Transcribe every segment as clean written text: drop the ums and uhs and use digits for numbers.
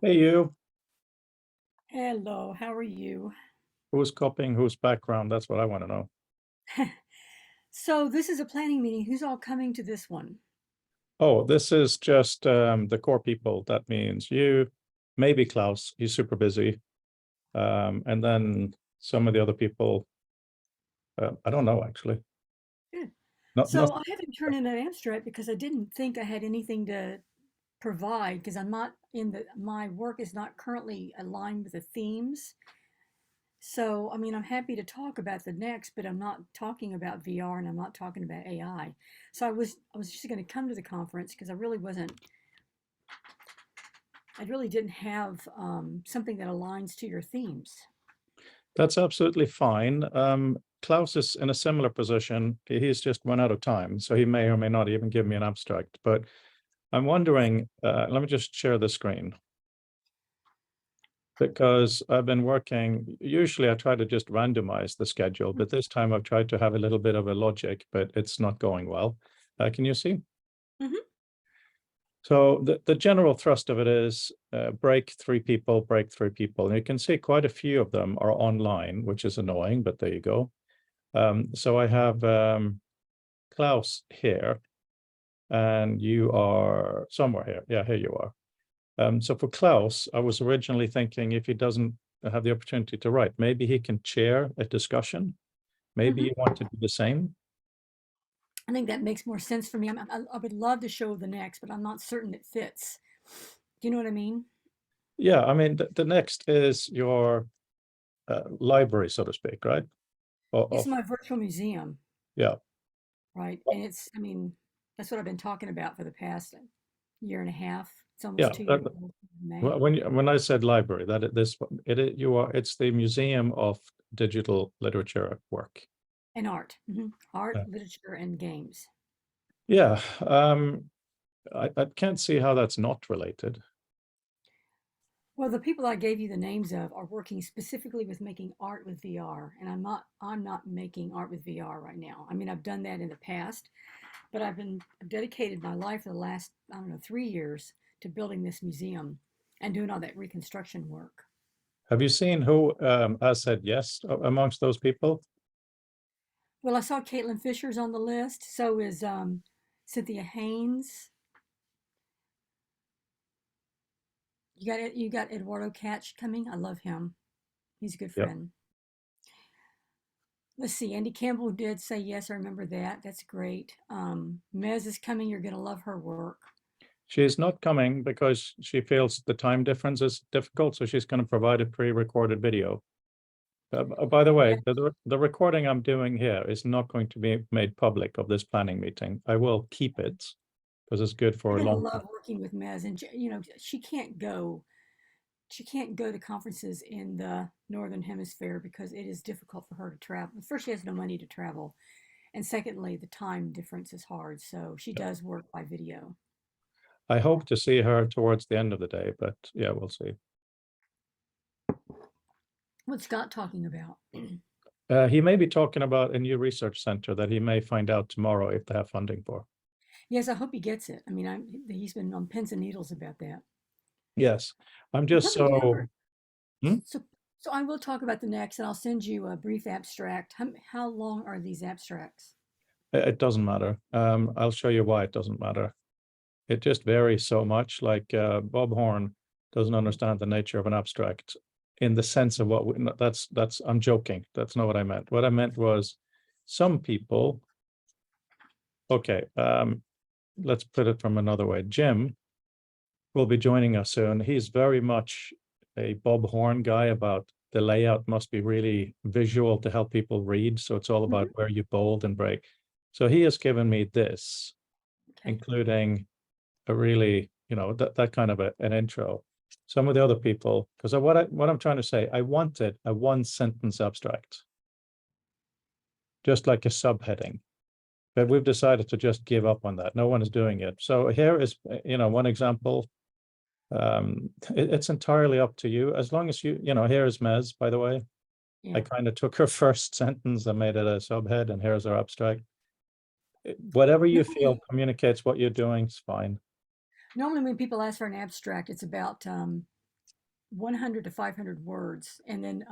Hey, you. Hello, how are you? Who's copying whose background? That's what I want to know. So this is a planning meeting. Who's all coming to this one? Oh, this is just the core people. That means you, maybe Klaus. He's super busy. And then some of the other people. I don't know actually. Good. Not. So I haven't turned in an abstract because I didn't think I had anything to provide because I'm not in my work is not currently aligned with the themes. So, I mean, I'm happy to talk about the next, but I'm not talking about VR and I'm not talking about AI. So I was just going to come to the conference because I really didn't have something that aligns to your themes. That's absolutely fine. Klaus is in a similar position. He's just run out of time, so he may or may not even give me an abstract. But I'm wondering. Let me just share the screen. Because I've been working, usually I try to just randomize the schedule, but this time I've tried to have a little bit of a logic, but it's not going well. Can you see? Mhm. So the general thrust of it is break three people, break three people. And you can see quite a few of them are online, which is annoying, but there you go. So I have Klaus here, and you are somewhere here. Yeah, here you are. So for Klaus, I was originally thinking if he doesn't have the opportunity to write, maybe he can chair a discussion. Maybe you Mhm. want to do the same. I think that makes more sense for me. I would love to show the next, but I'm not certain it fits. Do you know what I mean? Yeah, I mean, the next is your library, so to speak, right? It's Of my virtual museum, yeah. right? And I mean, that's what I've been talking about for the past year and a half. It's Yeah. almost 2 years old in May. When I said library, you are it's the Museum of Digital Literature Work. And art, art, Uh, literature, and games. yeah. I can't see how that's not related. Well, the people I gave you the names of are working specifically with making art with VR, and I'm not making art with VR right now. I mean, I've done that in the past, but I've dedicated my life for the last, I don't know, 3 years to building this museum and doing all that reconstruction work. Have you seen who has said yes amongst those people? Well, I saw Caitlin Fisher's on the list. So is Cynthia Haynes. You got it. You got Eduardo Catch coming. I love him. He's a good Yeah. friend. Let's see. Andy Campbell did say yes. I remember that. That's great. Mez is coming. You're going to love her work. She's not coming because she feels the time difference is difficult, so she's going to provide a pre-recorded video. By the way, Yeah, the recording I'm doing here is not going to be made public of this planning meeting. I will keep it because it's good for you're a going to long love time. working with Mez, and you know she can't go. She can't go to conferences in the northern hemisphere because it is difficult for her to travel. First, she has no money to travel, and secondly, the time difference is hard. So she Yeah. does work by video. I hope to see her towards the end of the day, but yeah, we'll see. What's Scott talking about? He may be talking about a new research center that he may find out tomorrow if they have funding for. Yes, I hope he gets it. I mean, he's been on pins and needles about that. Yes, I'm Well, just put me down so. for Hmm? so. So I will talk about the next, and I'll send you a brief abstract. How long are these abstracts? It doesn't matter. I'll show you why it doesn't matter. It just varies so much. Like Bob Horn doesn't understand the nature of an abstract in the sense of what no, that's I'm joking. That's not what I meant. What I meant was some people. Okay, let's put it from another way. Jim will be joining us soon. He's very much a Bob Horn guy about the layout must be really visual to help people read. So it's all about Hmm. where you bold and break. So he has given me this, Okay. including a really, that kind of an intro. Some of the other people, because what I'm trying to say, I wanted a one sentence abstract, just like a subheading. But we've decided to just give up on that. No one is doing it. So here is, one example. It's entirely up to you. As long as here is Mez, by the way. I Yeah. kind of took her first sentence and made it a subhead, and here's our abstract. Whatever you feel Normally, communicates what you're doing is fine. normally when people ask for an abstract, it's about 100 to 500 words. And then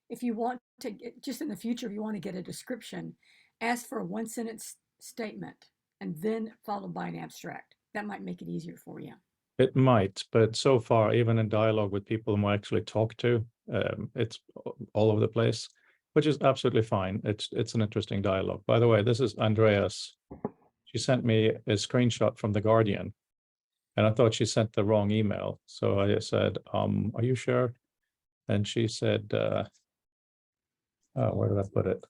if you want to get, just in the future, if you want to get a description, ask for a 1 sentence statement and then followed by an abstract. That might make it easier for you. It might, but so far, even in dialogue with people whom I actually talk to, it's all over the place, which is absolutely fine. It's an interesting dialogue. By the way, this is Andreas. She sent me a screenshot from The Guardian, and I thought she sent the wrong email. So I said, are you sure? And she said, oh, where did I put it?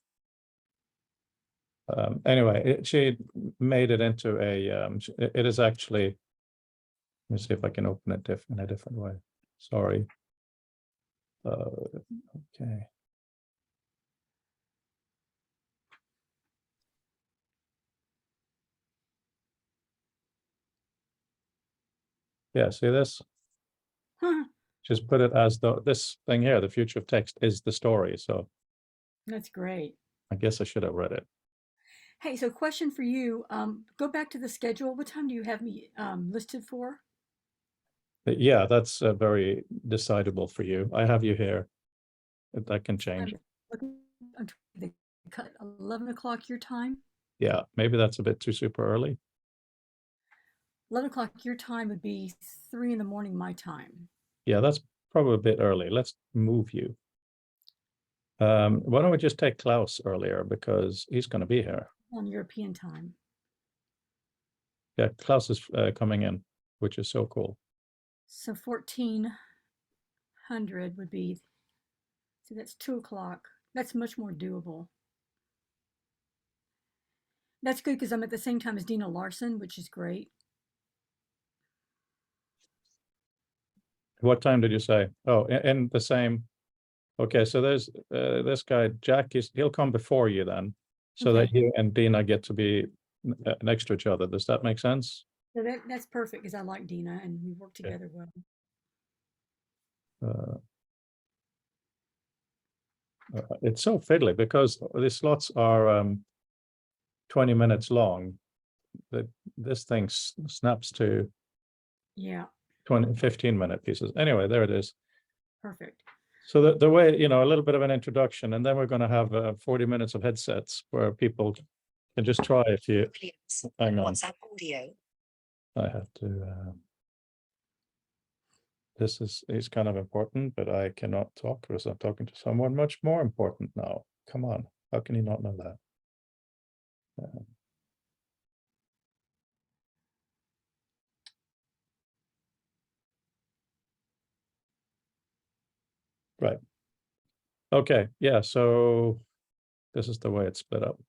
Anyway, she made it into a, it is actually, let me see if I can open it in a different way. Sorry. Okay. Yeah, see this? Just put it as though this thing here, the future of text, is the story. So That's great. I guess I should have read it. Hey, so question for you. Go back to the schedule. What time do you have me listed for? Yeah, that's very decidable for you. I have you here. That can change. I'm trying to cut 11 o'clock your time. Yeah, maybe that's a bit too super early. 11 o'clock your time would be 3 in the morning my time. Yeah, that's probably a bit early. Let's move you. Why don't we just take Klaus earlier because he's going to be here. On European time. Yeah, Klaus is coming in, which is so cool. So 1400 would be, so that's 2 o'clock. That's much more doable. That's good because I'm at the same time as Dina Larson, which is great. What time did you say? Oh, in the same. Okay, so there's this guy, Jack, he'll come before you then, so that Okay. you and Dina get to be next to each other. Does that make sense? So that's perfect because I like Dina and we work together well. It's so fiddly because the slots are 20 minutes long. That this thing snaps to Yeah, 15-minute pieces. Anyway, there it is. perfect. So the way, a little bit of an introduction, and then we're going to have 40 minutes of headsets where people can just try if you hang on. WhatsApp audio. I have to. This is kind of important, but I cannot talk because I'm talking to someone much more important now. Come on, how can you not know that? Right. Okay. Yeah. So this is the way it's split up.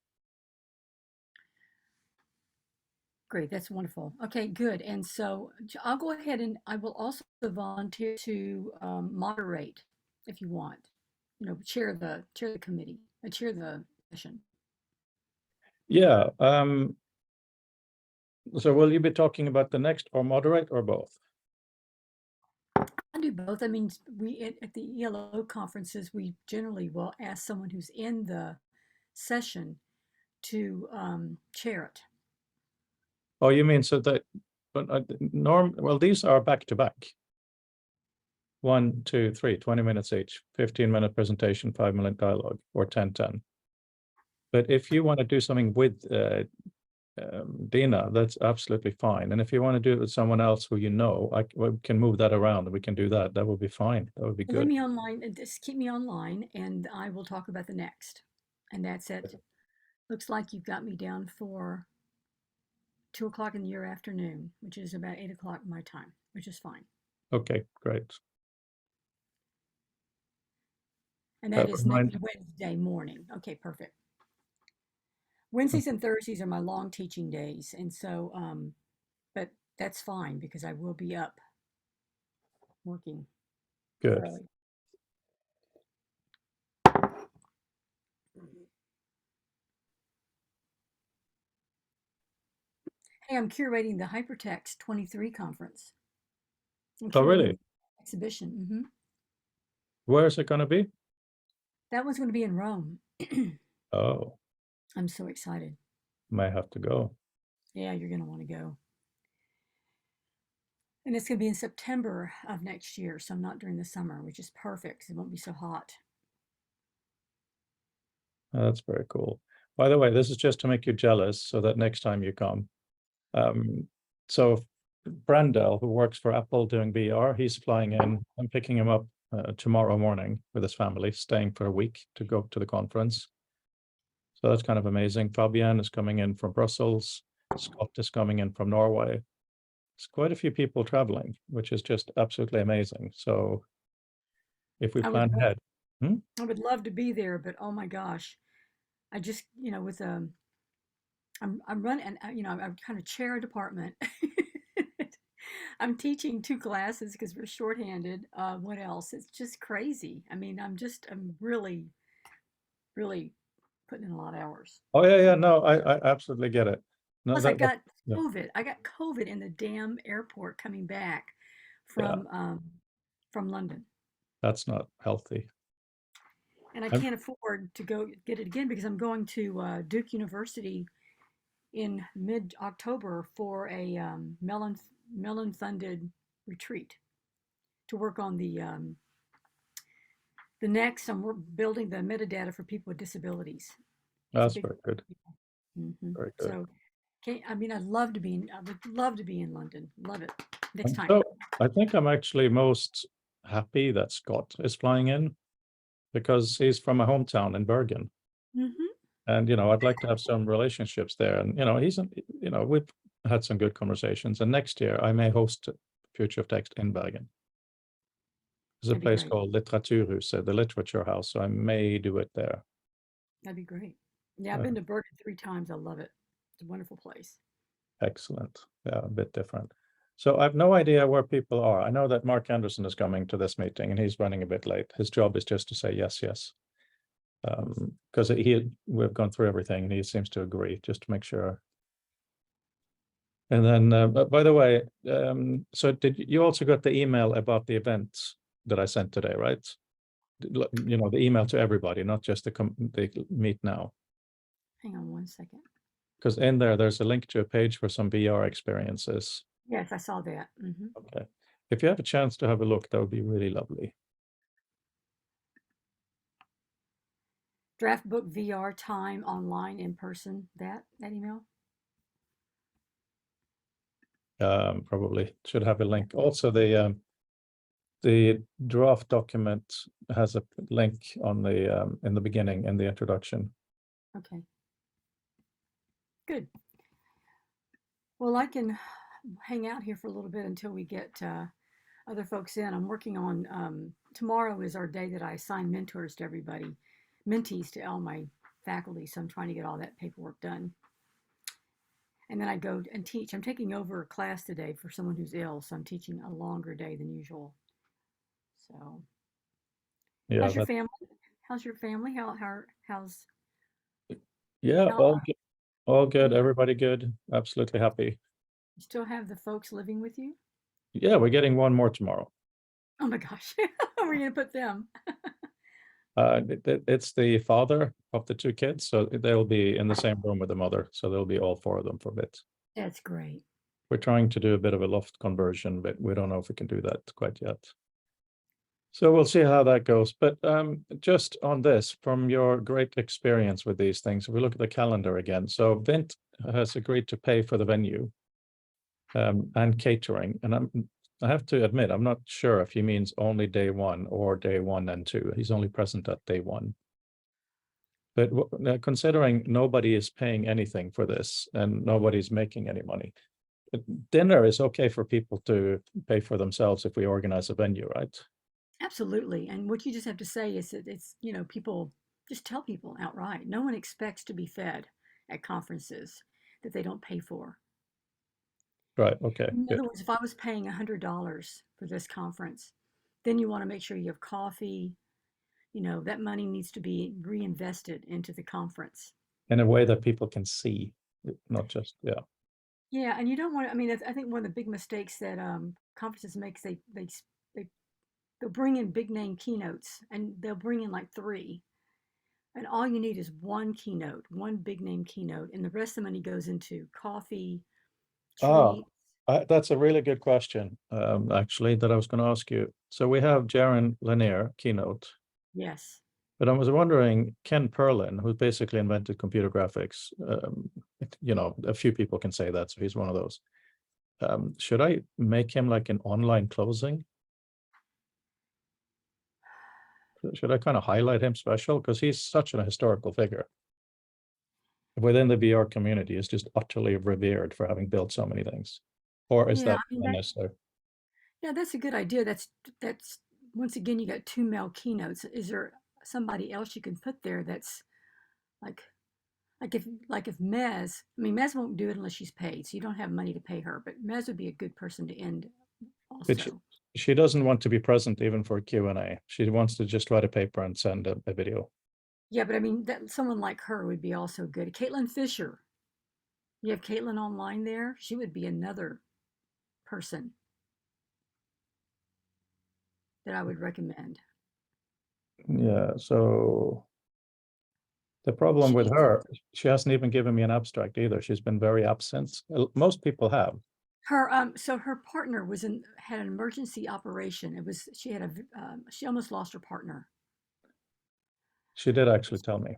Great, that's wonderful. Okay, good. And so I'll go ahead and I will also volunteer to moderate if you want. Chair the committee, chair the session. Yeah. So will you be talking about the next or moderate or both? I do both. I mean, at the ELO conferences, we generally will ask someone who's in the session to chair it. Oh, you mean so that, but well, these are back to back. 1, 2, 3, 20 minutes each, 15-minute presentation, 5-minute dialogue, or 10-10. But if you want to do something with Dina, that's absolutely fine. And if you want to do it with someone else who we can move that around and we can do that. That would be fine. That would be good. Leave me online, just keep me online, and I will talk about the next. And that's it. Looks like you've got me down for 2 o'clock in the afternoon, which is about 8 o'clock my time, which is fine. Okay, great. And that is next Wednesday morning. Okay, perfect. Wednesdays and Thursdays are my long teaching days. And so, but that's fine because I will be up working. Good. Early. Hey, I'm curating the Hypertext 23 conference. Oh, really? Exhibition. Mm-hmm. Where is it going to be? That one's going to be in Rome. Oh. I'm so excited. May have to go. Yeah, you're going to want to go. And it's going to be in September of next year, so not during the summer, which is perfect 'cause it won't be so hot. Oh, that's very cool. By the way, this is just to make you jealous so that next time you come. Um, so Brandel, who works for Apple doing VR, he's flying in. I'm picking him up tomorrow morning with his family, staying for a week to go to the conference. So that's kind of amazing. Fabian is coming in from Brussels. Scott is coming in from Norway. It's quite a few people traveling, which is just absolutely amazing. So if we I would plan love, ahead, hmm? I would love to be there, but oh my gosh, I just, with I'm running, I'm kind of chair a department. I'm teaching two classes because we're shorthanded. What else? It's just crazy. I mean, I'm really, really putting in a lot of hours. Oh yeah, yeah, no, I absolutely get it. No, Plus, I that got yeah, COVID. I got COVID in the damn airport coming back yeah, from London, that's not healthy. and I I'm, can't afford to go get it again because I'm going to Duke University in mid October for a Mellon funded retreat to work on the next. We're building the metadata for people with disabilities. It's a that's big very good, very good. so. I mean, I would love to be in London. Love it. Next And time. so I think I'm actually most happy that Scott is flying in because he's from my hometown in Bergen. Hmm. And, I'd like to have some relationships there. And, we've had some good conversations. And next year I may host Future of Text in Bergen. There's a That'd be place great. called Litteraturhuset, the literature house. So I may do it there. That'd be great. Yeah, I've Uh, been to Bergen 3 times. I love it. It's a wonderful place. Excellent. Yeah, a bit different. So I have no idea where people are. I know that Mark Anderson is coming to this meeting and he's running a bit late. His job is just to say yes, yes. Because we've gone through everything and he seems to agree just to make sure. And then, but by the way, so did you also got the email about the event that I sent today, right? The email to everybody, not just the meet now. Hang on 1 second. Because in there's a link to a page for some VR experiences. Yes, I saw that. Okay. If you have a chance to have a look, that would be really lovely. Draft book VR time online in person. That email. Probably should have a link. Also, the draft document has a link on the in the beginning in the introduction. Okay. Good. Well, I can hang out here for a little bit until we get other folks in. I'm working on tomorrow is our day that I assign mentors to everybody, mentees to all my faculty. So I'm trying to get all that paperwork done. And then I go and teach. I'm taking over a class today for someone who's ill, so I'm teaching a longer day than usual. So, Yeah, how's your family? How's your family? How's yeah, how all good, okay? everybody good, absolutely happy. You still have the folks living with you? Yeah, we're getting one more tomorrow. Oh my gosh, where are you gonna put them? It's the father of the two kids, so they'll be in the same room with the mother, so there'll be all four of them for a bit. That's great. We're trying to do a bit of a loft conversion, but we don't know if we can do that quite yet. So we'll see how that goes. But just on this, from your great experience with these things, if we look at the calendar again, so Vint has agreed to pay for the venue and catering. And I have to admit, I'm not sure if he means only day one or day one and two. He's only present at day one. But considering nobody is paying anything for this and nobody's making any money, dinner is okay for people to pay for themselves if we organize a venue, right? Absolutely. And what you just have to say is that people just tell people outright. No one expects to be fed at conferences that they don't pay for. Right. Okay. In Good. other words, if I was paying $100 for this conference, then you want to make sure you have coffee. That money needs to be reinvested into the conference. In a way that people can see, not just yeah. Yeah, and you don't want to, I mean, I think one of the big mistakes that conferences make is they they'll bring in big name keynotes and they'll bring in like three. And all you need is one keynote, one big name keynote, and the rest of the money goes into coffee, Ah, treats. That's a really good question, actually, that I was going to ask you. So we have Jaron Lanier, keynote, Yes. but I was wondering, Ken Perlin, who basically invented computer graphics, a few people can say that, so he's one of those. Should I make him like an online closing? Should I kind of highlight him special? Because he's such an historical figure. Within the VR community, is just utterly revered for having built so many things. Or is Yeah, that I mean unnecessary? yeah, that's a good idea. That's once again you got two male keynotes. Is there somebody else you can put there that's like like if Mez, I mean Mez won't do it unless she's paid, so you don't have money to pay her, but Mez would be a good person to end But also. she doesn't want to be present even for Q&A. She wants to just write a paper and send a video. Yeah, but I mean that someone like her would be also good. Caitlin Fisher. You have Caitlin online there. She would be another person that I would recommend. Yeah, so the problem with She's her, she hasn't even given me an abstract either. She's been very absent. Most people have. her so her partner was in had an emergency operation. It was she had a she almost lost her partner. She did actually tell me,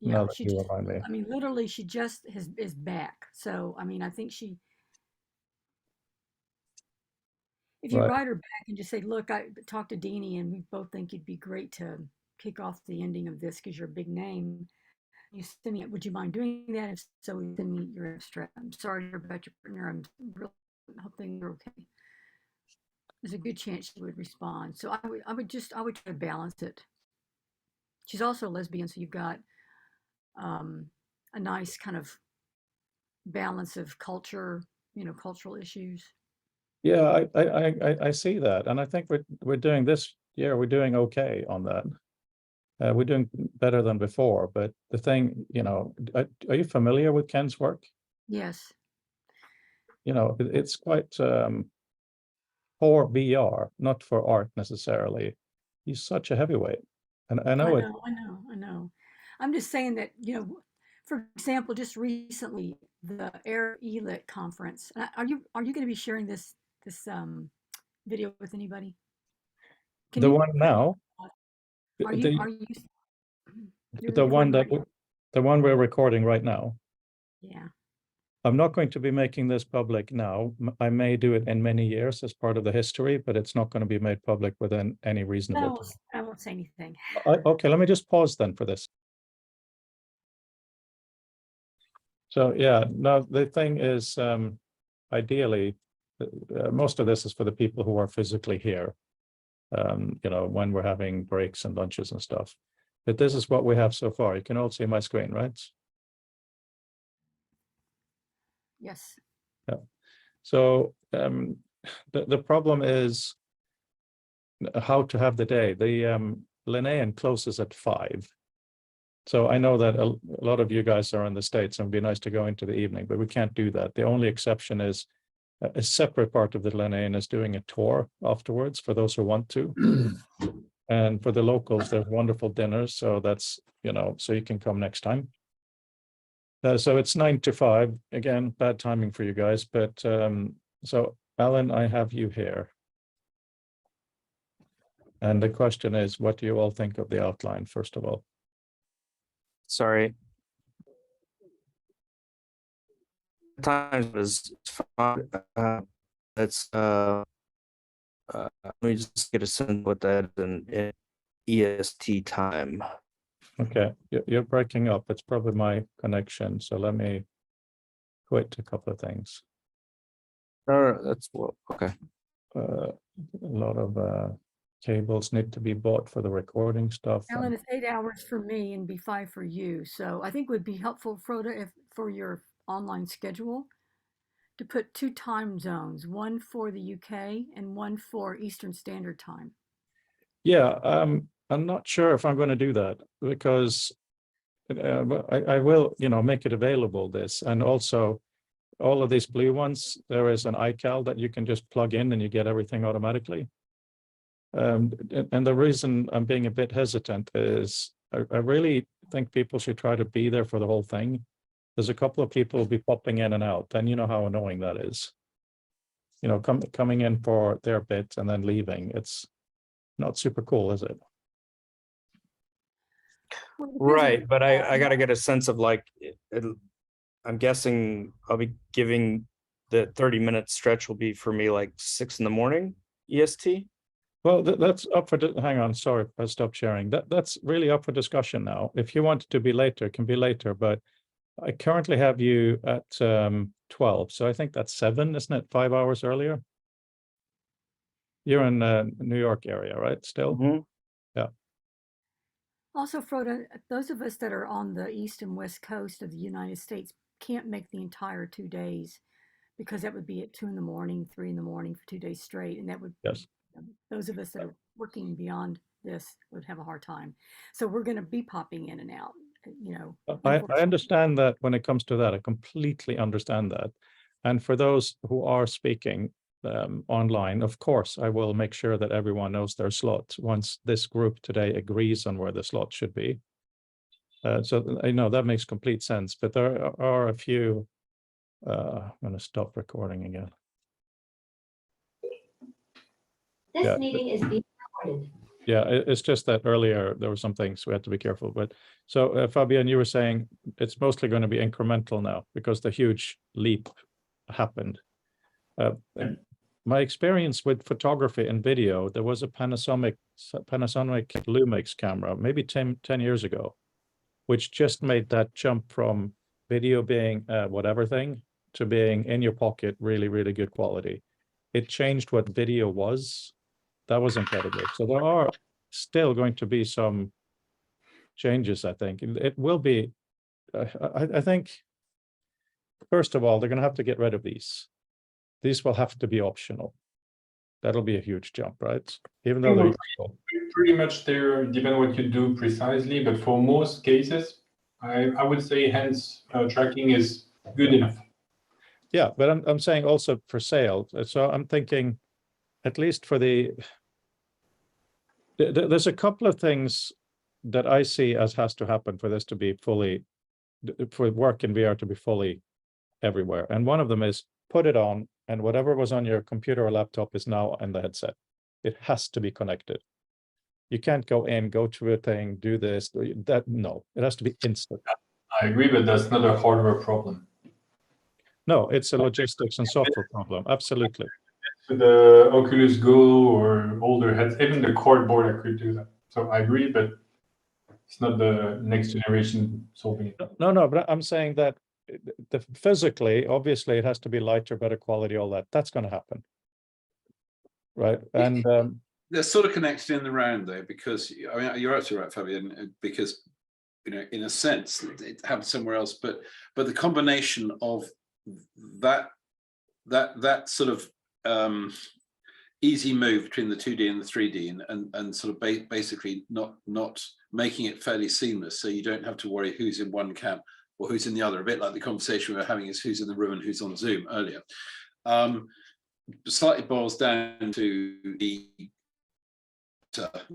Yeah, now that she you just remind me. I mean literally she just is back. So I mean I think she if you Right. write her back and just say, look, I talked to Deanie and we both think it'd be great to kick off the ending of this because you're a big name. You send me, would you mind doing that? If so, send me your abstract. I'm sorry to hear about your partner. I'm really hoping you're okay. There's a good chance she would respond. So I would try to balance it. She's also a lesbian, so you've got um, a nice kind of balance of culture, cultural issues. Yeah, I see that. And I think we're doing this year, we're doing okay on that. We're doing better than before. But the thing, are you familiar with Ken's work? Yes, It's quite for VR, not for art necessarily. He's such a heavyweight. And I I know it. know, I know, I know. I'm just saying that, for example, just recently the Air Elit conference. Are you going to be sharing this video with anybody? Can The you one put it now, on? the Are you you're the one recording that right now? the one we're recording right now. Yeah. I'm not going to be making this public now. I may do it in many years as part of the history, but it's not going to be made public within any reasonable time. I won't say anything. Okay, let me just pause then for this. So yeah, no, the thing is, ideally, most of this is for the people who are physically here. When we're having breaks and lunches and stuff. But this is what we have so far. You can all see my screen, right? Yes. Yeah. So the problem is how to have the day. The Linnaean closes at 5. So I know that a lot of you guys are in the States and it'd be nice to go into the evening, but we can't do that. The only exception is a separate part of the Linnaean is doing a tour afterwards for those who want to. And for the locals, there's wonderful dinners. So that's, so you can come next time. So it's 9 to 5. Again, bad timing for you guys. But so Alan, I have you here. And the question is, what do you all think of the outline, first of all? Sorry. Times was fun. That's let me just get a sense what that is in EST time. Okay, you're breaking up. It's probably my connection. So let me quit a couple of things. That's well, okay. A lot of cables need to be bought for the recording stuff. Alan, it's 8 hours for me and be 5 for you. So I think it would be helpful, Froda, if for your online schedule to put 2 time zones, one for the UK and one for Eastern Standard Time. Yeah, I'm not sure if I'm going to do that because I will, make it available this. And also all of these blue ones, there is an iCal that you can just plug in and you get everything automatically. And the reason I'm being a bit hesitant is I really think people should try to be there for the whole thing. There's a couple of people will be popping in and out, and you know how annoying that is. you know, coming in for their bit and then leaving. It's not super cool, is it? Well, it depends on Right, what but you I gotta get a sense of like, I'm guessing I'll be giving the 30-minute stretch will be for me like 6 in the morning EST. Well, that's up for, hang on, sorry, I stopped sharing. That's really up for discussion now. If you want it to be later, it can be later, but I currently have you at 12, so I think that's 7, isn't it? 5 hours earlier? You're in New York area, right, still? Mhm. Also, Frodo, those of us that are on the east and west coast of the United States can't make the entire 2 days because that would be at 2 in the morning, 3 in the morning for 2 days straight. And that would, Yes. those of us that are working beyond this would have a hard time. So we're going to be popping in and out, you know. I unfortunately. understand that when it comes to that, I completely understand that. And for those who are speaking online, of course, I will make sure that everyone knows their slot once this group today agrees on where the slot should be. So I know that makes complete sense, but there are a few. I'm going to stop recording again. This Yeah. meeting is being recorded. Yeah, it's just that earlier there were some things we had to be careful. But so Fabian, you were saying it's mostly going to be incremental now because the huge leap happened. My experience with photography and video, there was a Panasonic Lumix camera, maybe 10 years ago, which just made that jump from video being whatever thing to being in your pocket, really, really good quality. It changed what video was. That was incredible. So there are still going to be some changes, I think. It will be, I think, first of all, they're going to have to get rid of these. These will have to be optional. That'll be a huge jump, right? Even though they're useful. Pretty much there, depending what you do precisely, but for most cases, I would say hands tracking is good enough. Yeah, but I'm saying also for sale. So I'm thinking, at least for there's a couple of things that I see as has to happen for this to be fully, for work in VR to be fully everywhere. And one of them is put it on, and whatever was on your computer or laptop is now in the headset. It has to be connected. You can't go in, go to a thing, do this, that. No, it has to be instant. I agree, but that's not a hardware problem. No, it's a logistics and software problem. Absolutely. To the Oculus Go or older heads, even the cardboard, I could do that. So I agree, but it's not the next generation solving it. No, but I'm saying that the physically, obviously, it has to be lighter, better quality, all that. That's going to happen, right? And they're sort of connected in the round though, because I mean you're absolutely right, Fabian, because you know, in a sense, it happened somewhere else, but the combination of that sort of easy move between the 2D and the 3D and sort of basically not making it fairly seamless, so you don't have to worry who's in one camp or who's in the other, a bit like the conversation we were having is who's in the room and who's on Zoom earlier. Slightly boils down to the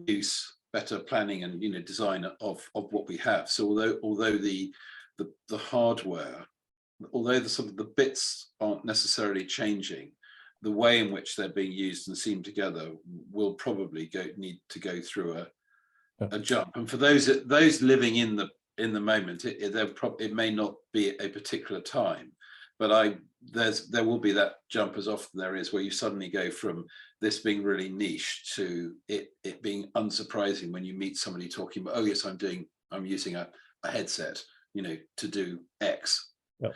use, better planning and, you know, design of what we have. So although the hardware, although the sort of the bits aren't necessarily changing, the way in which they're being used and seamed together will probably need to go through a jump. And for those living in the moment, it may not be a particular time, but there will be that jump, as often there is, where you suddenly go from this being really niche to it being unsurprising when you meet somebody talking about, oh yes, I'm using a headset, you know, to do X. Yeah.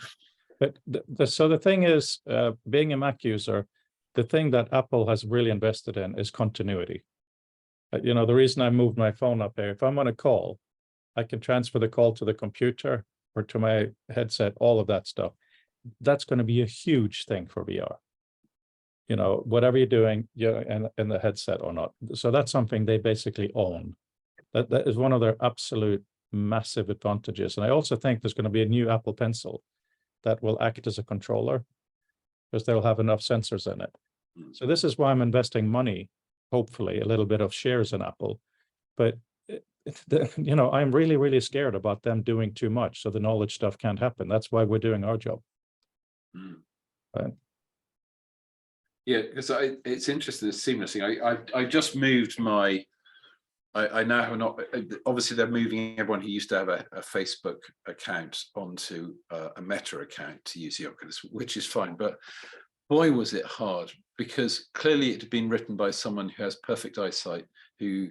But so the thing is, being a Mac user, the thing that Apple has really invested in is continuity. You know, the reason I moved my phone up here, if I'm on a call, I can transfer the call to the computer or to my headset, all of that stuff. That's going to be a huge thing for VR. You know, whatever you're doing, yeah, in the headset or not. So that's something they basically own. That is one of their absolute massive advantages. And I also think there's going to be a new Apple Pencil that will act as a controller because they'll have enough sensors in it. So this is why I'm investing money, hopefully a little bit of shares in Apple. But you know, I'm really, really scared about them doing too much, so the knowledge stuff can't happen. That's why we're doing our job. Right? Yeah, because it's interesting, it's seamlessly. I just moved my, I now have not, obviously they're moving everyone who used to have a Facebook account onto a Meta account to use the Oculus, which is fine. But boy, was it hard, because clearly it had been written by someone who has perfect eyesight, who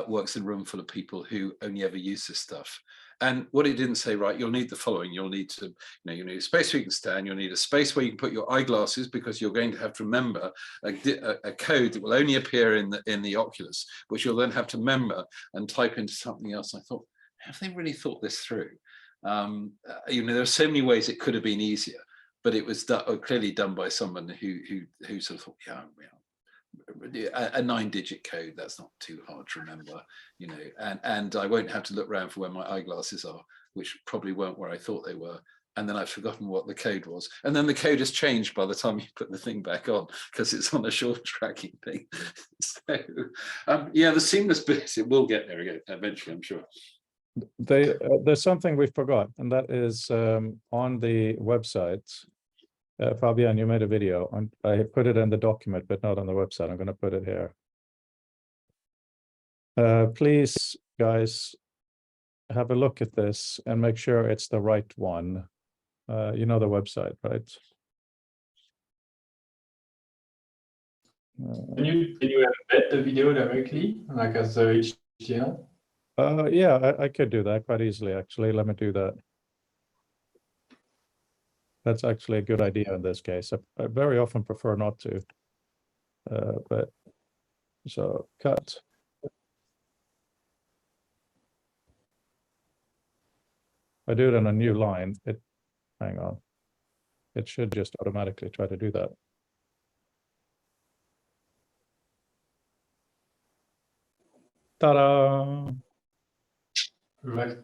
works in a room full of people who only ever use this stuff. And what it didn't say, right, you'll need the following. You'll need to, you need a space where you can stand. You'll need a space where you can put your eyeglasses, because you're going to have to remember a code that will only appear in the Oculus, which you'll then have to remember and type into something else. I thought, have they really thought this through? There are so many ways it could have been easier, but it was clearly done by someone who sort of thought, yeah, a 9-digit code, that's not too hard to remember, and I won't have to look around for where my eyeglasses are, which probably weren't where I thought they were, and then I've forgotten what the code was, and then the code has changed by the time you put the thing back on, because it's on a short tracking thing. So yeah, the seamless bit, it will get there again eventually, I'm sure. There's something we forgot, and that is on the website. Fabian, you made a video, and I put it in the document, but not on the website. I'm going to put it here. Please, guys, have a look at this and make sure it's the right one. You know the website, right? Can you embed the video directly, like as a HTML? Yeah, I could do that quite easily, actually. Let me do that. That's actually a good idea in this case. I very often prefer not to. But so cut. I do it on a new line. Hang on. It should just automatically try to do that. Ta-da! Right.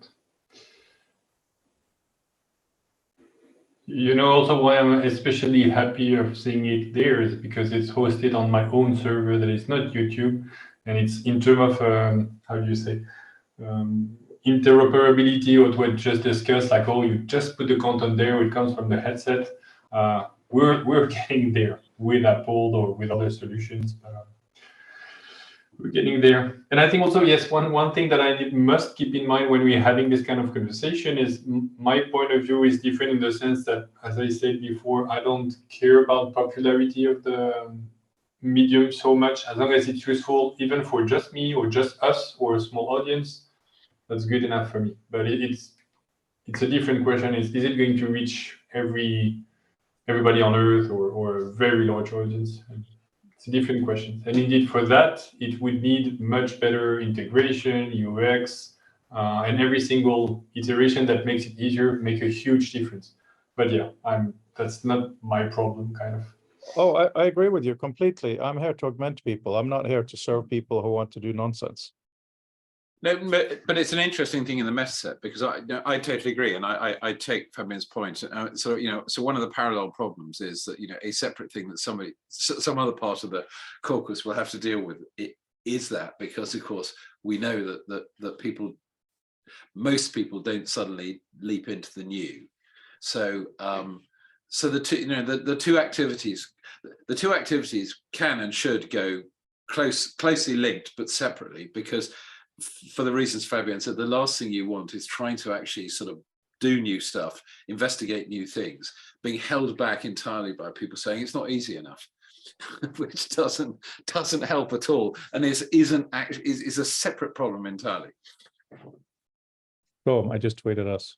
Also why I'm especially happy of seeing it there is because it's hosted on my own server that is not YouTube, and it's in terms of how do you say, interoperability, or what just discussed, like, oh, you just put the content there, it comes from the headset. We're getting there with Apple or with other solutions. We're getting there. And I think also, yes, one thing that I must keep in mind when we're having this kind of conversation is my point of view is different in the sense that, as I said before, I don't care about popularity of the medium so much. As long as it's useful, even for just me or just us or a small audience, that's good enough for me. But it's a different question. Is it going to reach everybody on Earth or a very large audience? It's a different question. And indeed, for that, it would need much better integration, UX, and every single iteration that makes it easier make a huge difference. But yeah, that's not my problem, kind of. Oh, I agree with you completely. I'm here to augment people. I'm not here to serve people who want to do nonsense. No, but it's an interesting thing in the meta set, because I totally agree, and I take Fabian's point. So one of the parallel problems is that a separate thing that some other part of the caucus will have to deal with is that, because of course we know that most people don't suddenly leap into the new. So the two activities can and should go closely linked but separately, because for the reasons Fabian said, the last thing you want is trying to actually sort of do new stuff, investigate new things, being held back entirely by people saying it's not easy enough, which doesn't help at all, and is a separate problem entirely. Boom, I just tweeted us.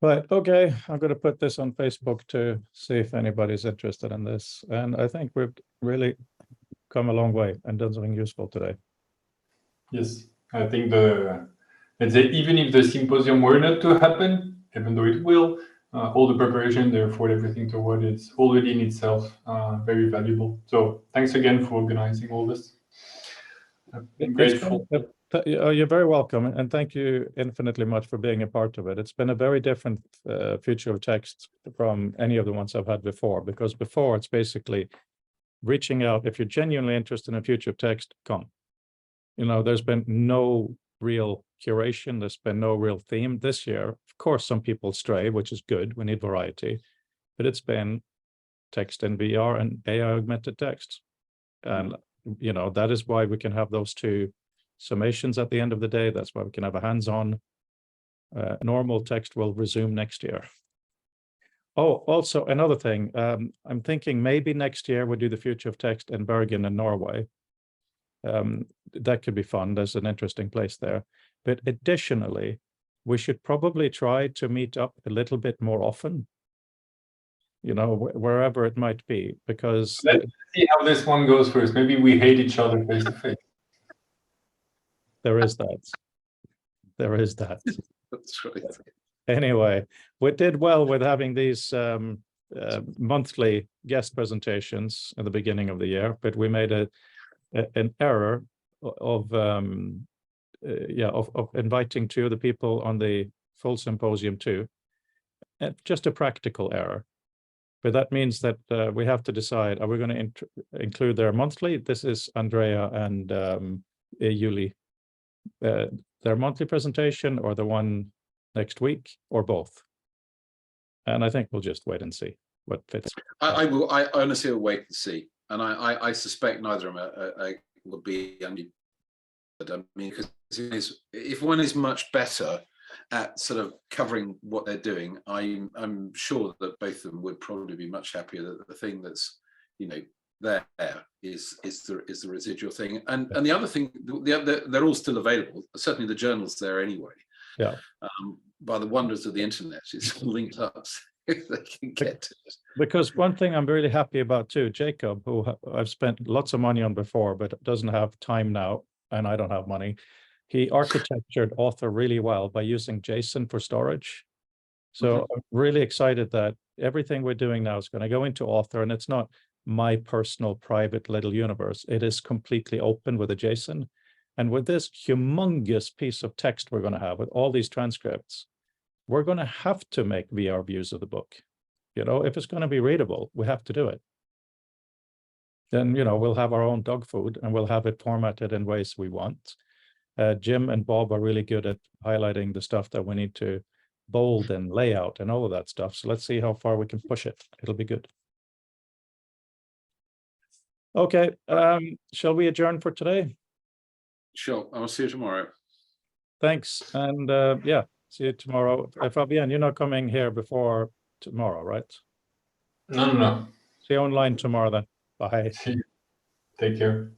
Right, okay, I'm going to put this on Facebook to see if anybody's interested in this. And I think we've really come a long way and done something useful today. Yes, I think let's say, even if the symposium were not to happen, even though it will, all the preparation, therefore everything toward it's already in itself very valuable. So thanks again for organizing all this. I'm grateful. You're very welcome, and thank you infinitely much for being a part of it. It's been a very different future of text from any of the ones I've had before, because before it's basically reaching out. If you're genuinely interested in a future of text, come. There's been no real curation. There's been no real theme this year. Of course, some people stray, which is good. We need variety, but it's been text in VR and AI augmented text. And, you know, that is why we can have those two summations at the end of the day. That's why we can have a hands-on. Normal text will resume next year. Oh, also another thing, I'm thinking maybe next year we'll do the future of text in Bergen in Norway. That could be fun. There's an interesting place there. But additionally, we should probably try to meet up a little bit more often, you know, wherever it might be, because Let's see how this one goes first. Maybe we hate each other face to face. there is that. There is that. That's right. Anyway, we did well with having these monthly guest presentations at the beginning of the year, but we made an error of inviting two of the people on the full symposium too. Just a practical error, but that means that we have to decide: are we going to include their monthly? This is Andrea and Yuli, their monthly presentation, or the one next week, or both. And I think we'll just wait and see what fits. I honestly will wait and see, and I suspect neither of them will be. I mean, because if one is much better at sort of covering what they're doing, I'm sure that both of them would probably be much happier that the thing that's, you know, there is the residual thing, and the other thing, they're all still available. Certainly the journal's there anyway. Yeah. By the wonders of the internet, it's linked up. If they can get to it. Because one thing I'm really happy about too, Jacob, who I've spent lots of money on before, but doesn't have time now, and I don't have money. He architectured Author really well by using JSON for storage. So I'm really excited that everything we're doing now is going to go into Author, and it's not my personal private little universe. It is completely open with a JSON. And with this humongous piece of text we're going to have with all these transcripts, we're going to have to make VR views of the book. You know, if it's going to be readable, we have to do it. Then, you know, we'll have our own dog food and we'll have it formatted in ways we want. Jim and Bob are really good at highlighting the stuff that we need to bold and layout and all of that stuff. So let's see how far we can push it. It'll be good. Okay, shall we adjourn for today? Sure, I'll see you tomorrow. Thanks, and yeah, see you tomorrow. Fabian, you're not coming here before tomorrow, right? No. See you online tomorrow then. Bye. See you. Take care.